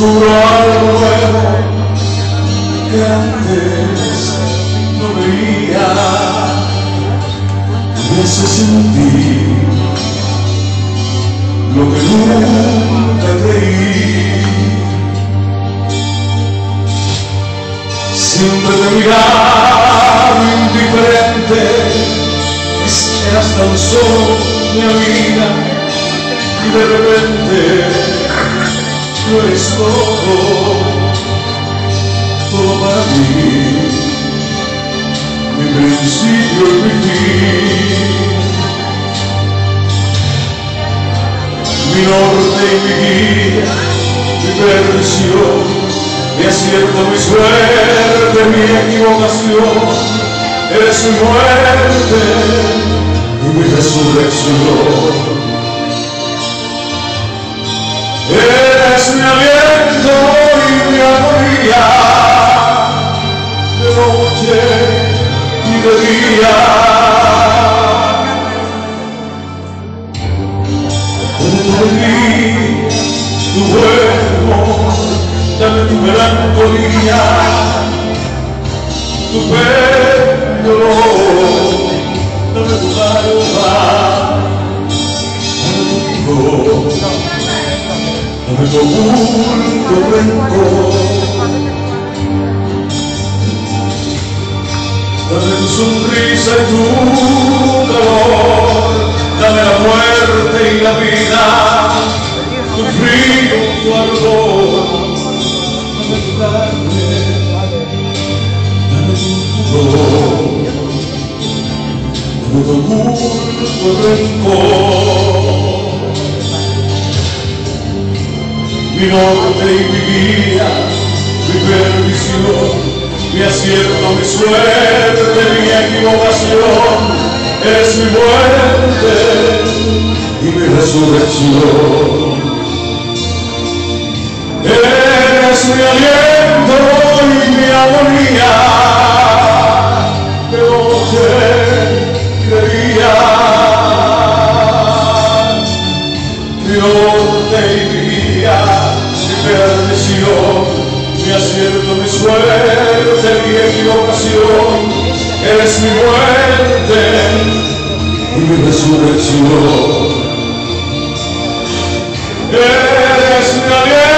descubro algo nuevo que antes no veía, y ese sentir lo que nunca creí. Siempre te miraba indiferente, eras tan solo mi amiga, y de repente tú eres todo para mí, mi principio y mi fin, mi norte y mi guía, mi perdición, mi acierto, mi suerte, mi equivocación. Eres mi muerte y mi resurrección. Eres mi aliento y mi agonía, de noche y de día. Dame tu alegría, tu buen humor, dame tu melancolía, tu dolor, dame tu alma, dame tu hijo, dame tu oculto rencor, dame tu sonrisa y tu dolor, dame la muerte y la vida, tu frío, tu ardor, dame tu carne, dame tu pudor, dame tu oculto rencor. Mi norte y mi guía, mi perdición, mi acierto, mi suerte, mi equivocación. Eres mi muerte y mi resurrección. Eres mi aliento y mi agonía, de noche y de día. Mi norte y mi guía, mi perdición, mi acierto, mi suerte, mi equivocación. Eres mi muerte y mi resurrección. Eres mi aliento